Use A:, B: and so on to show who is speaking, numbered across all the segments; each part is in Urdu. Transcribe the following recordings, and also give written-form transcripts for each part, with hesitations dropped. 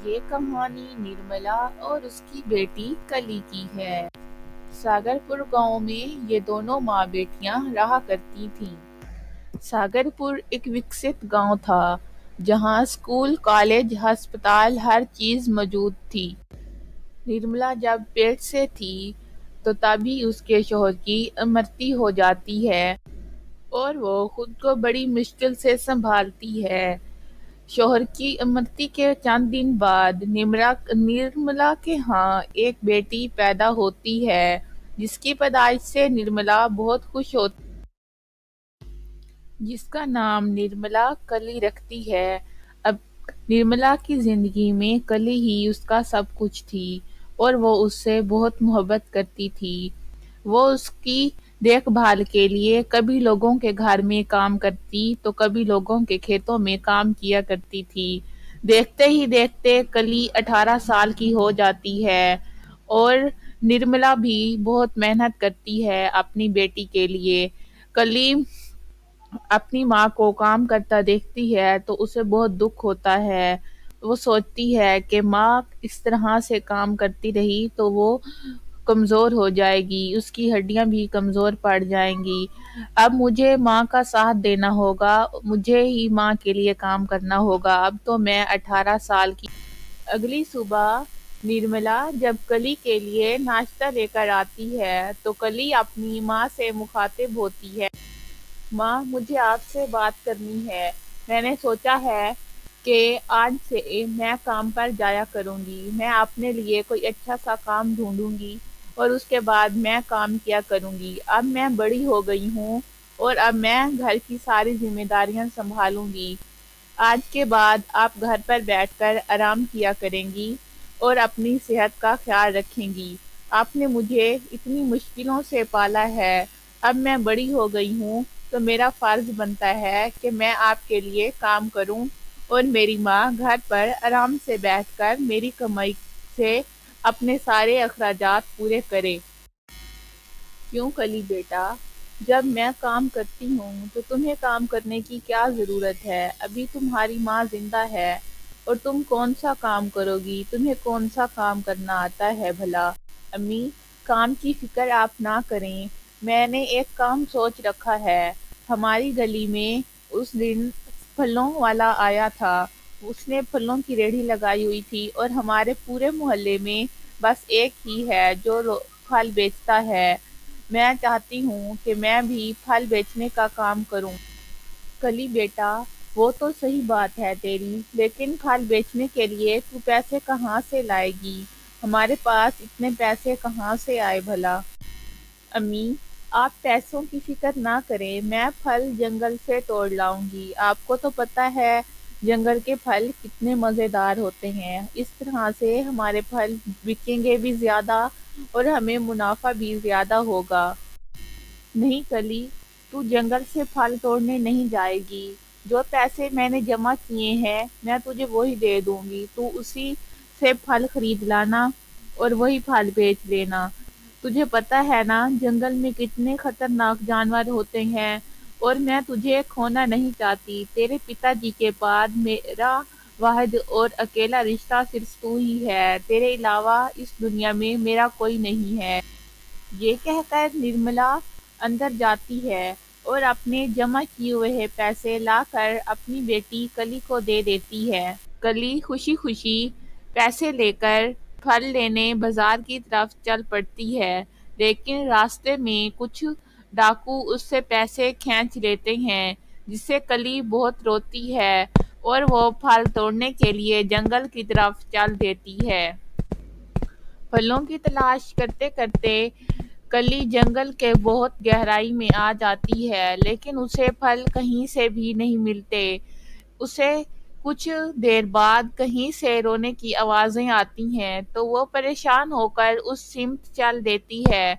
A: یہ کہانی نرملا اور اس کی بیٹی کلی کی ہے۔ ساگر پور گاؤں میں یہ دونوں ماں بیٹیاں رہا کرتی تھیں۔ ساگر پور ایک وکست گاؤں تھا جہاں اسکول، کالج، ہسپتال، ہر چیز موجود تھی۔ نرملا جب پیٹ سے تھی تو تبھی اس کے شوہر کی امرتی ہو جاتی ہے اور وہ خود کو بڑی مشکل سے سنبھالتی ہے۔ شوہر کی امرتی کے چند دن بعد نرملا کے ہاں ایک بیٹی پیدا ہوتی ہے جس کی پیدائش سے نرملا بہت خوش ہوتی ہے، جس کا نام نرملا کلی رکھتی ہے۔ اب نرملا کی زندگی میں کلی ہی اس کا سب کچھ تھی اور وہ اس سے بہت محبت کرتی تھی۔ وہ اس کی دیکھ بھال کے لیے کبھی لوگوں کے گھر میں کام کرتی تو کبھی لوگوں کے کھیتوں میں کام کیا کرتی تھی۔ دیکھتے ہی دیکھتے کلی 18 سال کی ہو جاتی ہے اور نرملا بھی بہت محنت کرتی ہے اپنی بیٹی کے لیے۔ کلی اپنی ماں کو کام کرتا دیکھتی ہے تو اسے بہت دکھ ہوتا ہے۔ وہ سوچتی ہے کہ ماں اس طرح سے کام کرتی رہی تو وہ کمزور ہو جائے گی، اس کی ہڈیاں بھی کمزور پڑ جائیں گی۔ اب مجھے ماں کا ساتھ دینا ہوگا، مجھے ہی ماں کے لیے کام کرنا ہوگا۔ اب تو میں 18 سال کی۔ اگلی صبح نرملا جب کلی کے لیے ناشتہ لے کر آتی ہے تو کلی اپنی ماں سے مخاطب ہوتی ہے: ماں، مجھے آپ سے بات کرنی ہے۔ میں نے سوچا ہے کہ آج سے میں کام پر جایا کروں گی۔ میں اپنے لیے کوئی اچھا سا کام ڈھونڈوں گی اور اس کے بعد میں کام کیا کروں گی۔ اب میں بڑی ہو گئی ہوں اور اب میں گھر کی ساری ذمہ داریاں سنبھالوں گی۔ آج کے بعد آپ گھر پر بیٹھ کر آرام کیا کریں گی اور اپنی صحت کا خیال رکھیں گی۔ آپ نے مجھے اتنی مشکلوں سے پالا ہے۔ اب میں بڑی ہو گئی ہوں تو میرا فرض بنتا ہے کہ میں آپ کے لیے کام کروں اور میری ماں گھر پر آرام سے بیٹھ کر میری کمائی سے اپنے سارے اخراجات پورے کرے۔ کیوں کلی بیٹا، جب میں کام کرتی ہوں تو تمہیں کام کرنے کی کیا ضرورت ہے؟ ابھی تمہاری ماں زندہ ہے اور تم کون سا کام کرو گی؟ تمہیں کون سا کام کرنا آتا ہے بھلا؟ امی، کام کی فکر آپ نہ کریں، میں نے ایک کام سوچ رکھا ہے۔ ہماری گلی میں اس دن پھلوں والا آیا تھا۔ اس نے پھلوں کی ریہڑی لگائی ہوئی تھی اور ہمارے پورے محلے میں بس ایک ہی ہے جو پھل بیچتا ہے۔ میں چاہتی ہوں کہ میں بھی پھل بیچنے کا کام کروں۔ کلی بیٹا، وہ تو صحیح بات ہے تیری، لیکن پھل بیچنے کے لیے تو پیسے کہاں سے لائے گی؟ ہمارے پاس اتنے پیسے کہاں سے آئے بھلا؟ امی، آپ پیسوں کی فکر نہ کریں، میں پھل جنگل سے توڑ لاؤں گی۔ آپ کو تو پتہ ہے جنگل کے پھل کتنے مزیدار ہوتے ہیں۔ اس طرح سے ہمارے پھل بکیں گے بھی زیادہ اور ہمیں منافع بھی زیادہ ہوگا۔ نہیں کلی، تو جنگل سے پھل توڑنے نہیں جائے گی۔ جو پیسے میں نے جمع کیے ہیں میں تجھے وہی دے دوں گی، تو اسی سے پھل خرید لانا اور وہی پھل بیچ لینا۔ تجھے پتہ ہے نا جنگل میں کتنے خطرناک جانور ہوتے ہیں اور میں تجھے کھونا نہیں چاہتی۔ تیرے پتا جی کے بعد میرا واحد اور اکیلا رشتہ صرف تو ہی ہے، تیرے علاوہ اس دنیا میں میرا کوئی نہیں ہے۔ یہ کہہ کر نرملا اندر جاتی ہے اور اپنے جمع کیے ہوئے پیسے لا کر اپنی بیٹی کلی کو دے دیتی ہے۔ کلی خوشی خوشی پیسے لے کر پھل لینے بازار کی طرف چل پڑتی ہے، لیکن راستے میں کچھ ڈاکو اس سے پیسے کھینچ لیتے ہیں، جس سے کلی بہت روتی ہے اور وہ پھل توڑنے کے لیے جنگل کی طرف چل دیتی ہے۔ پھلوں کی تلاش کرتے کرتے کلی جنگل کے بہت گہرائی میں آ جاتی ہے، لیکن اسے پھل کہیں سے بھی نہیں ملتے۔ اسے کچھ دیر بعد کہیں سے رونے کی آوازیں آتی ہیں تو وہ پریشان ہو کر اس سمت چل دیتی ہے۔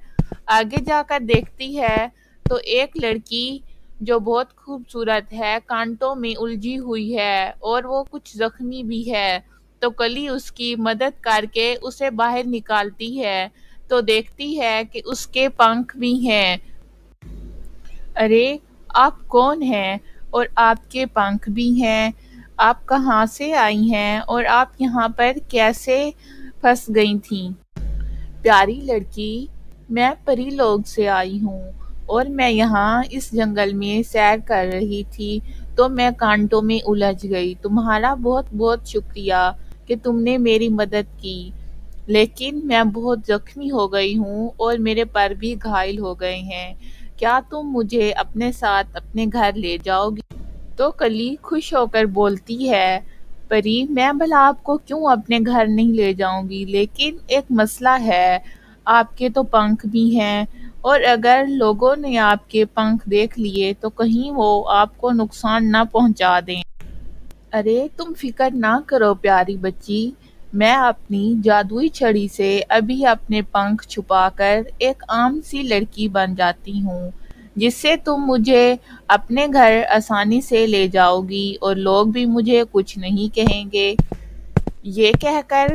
A: آگے جا کر دیکھتی ہے تو ایک لڑکی جو بہت خوبصورت ہے کانٹوں میں الجھی ہوئی ہے اور وہ کچھ زخمی بھی ہے، تو کلی اس کی مدد کر کے اسے باہر نکالتی ہے تو دیکھتی ہے کہ اس کے پنکھ بھی ہیں۔ ارے، آپ کون ہیں اور آپ کے پنکھ بھی ہیں؟ آپ کہاں سے آئی ہیں اور آپ یہاں پر کیسے پھنس گئی تھیں؟ پیاری لڑکی، میں پری لوگ سے آئی ہوں اور میں یہاں اس جنگل میں سیر کر رہی تھی تو میں کانٹوں میں الجھ گئی۔ تمہارا بہت بہت شکریہ کہ تم نے میری مدد کی، لیکن میں بہت زخمی ہو گئی ہوں اور میرے پر بھی گھائل ہو گئے ہیں۔ کیا تم مجھے اپنے ساتھ اپنے گھر لے جاؤ گی؟ تو کلی خوش ہو کر بولتی ہے، پری میں بھلا آپ کو کیوں اپنے گھر نہیں لے جاؤں گی، لیکن ایک مسئلہ ہے، آپ کے تو پنکھ بھی ہیں اور اگر لوگوں نے آپ کے پنکھ دیکھ لیے تو کہیں وہ آپ کو نقصان نہ پہنچا دیں۔ ارے تم فکر نہ کرو پیاری بچی، میں اپنی جادوئی چھڑی سے ابھی اپنے پنکھ چھپا کر ایک عام سی لڑکی بن جاتی ہوں جس سے تم مجھے اپنے گھر آسانی سے لے جاؤ گی اور لوگ بھی مجھے کچھ نہیں کہیں گے۔ یہ کہہ کر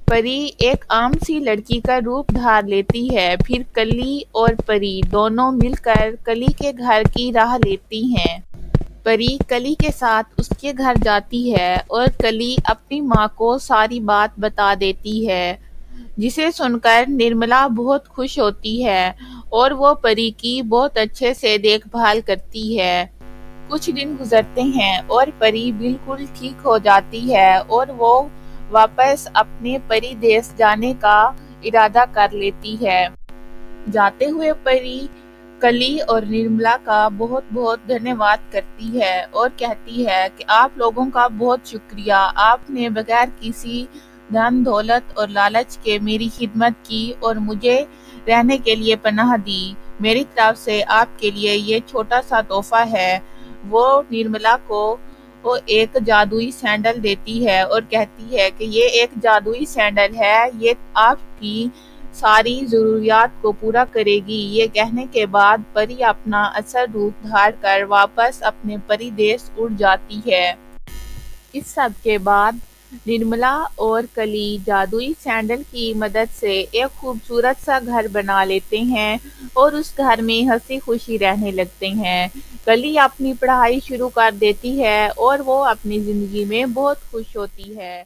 A: پری ایک عام سی لڑکی کا روپ دھار لیتی ہے۔ پھر کلی اور پری دونوں مل کر کلی کے گھر کی راہ لیتی ہیں۔ پری کلی کے ساتھ اس کے گھر جاتی ہے اور کلی اپنی ماں کو ساری بات بتا دیتی ہے، جسے سن کر نرملا بہت خوش ہوتی ہے اور وہ پری کی بہت اچھے سے دیکھ بھال کرتی ہے۔ کچھ دن گزرتے ہیں اور پری بالکل ٹھیک ہو جاتی ہے اور وہ واپس اپنے پری دیس جانے کا ارادہ کر لیتی ہے۔ جاتے ہوئے پری کلی اور نرملا کا بہت بہت دھنیہ واد کرتی ہے اور کہتی ہے کہ آپ لوگوں کا بہت شکریہ، آپ نے بغیر کسی دھن دولت اور لالچ کے میری خدمت کی اور مجھے رہنے کے لیے پناہ دی۔ میری طرف سے آپ کے لیے یہ چھوٹا سا تحفہ ہے۔ وہ نرملا کو وہ ایک جادوئی سینڈل دیتی ہے اور کہتی ہے کہ یہ ایک جادوئی سینڈل ہے، یہ آپ کی ساری ضروریات کو پورا کرے گی۔ یہ کہنے کے بعد پری اپنا اصل روپ دھار کر واپس اپنے پری دیس اڑ جاتی ہے۔ اس سب کے بعد نرملا اور کلی جادوئی سینڈل کی مدد سے ایک خوبصورت سا گھر بنا لیتے ہیں اور اس گھر میں ہنسی خوشی رہنے لگتے ہیں۔ کلی اپنی پڑھائی شروع کر دیتی ہے اور وہ اپنی زندگی میں بہت خوش ہوتی ہے۔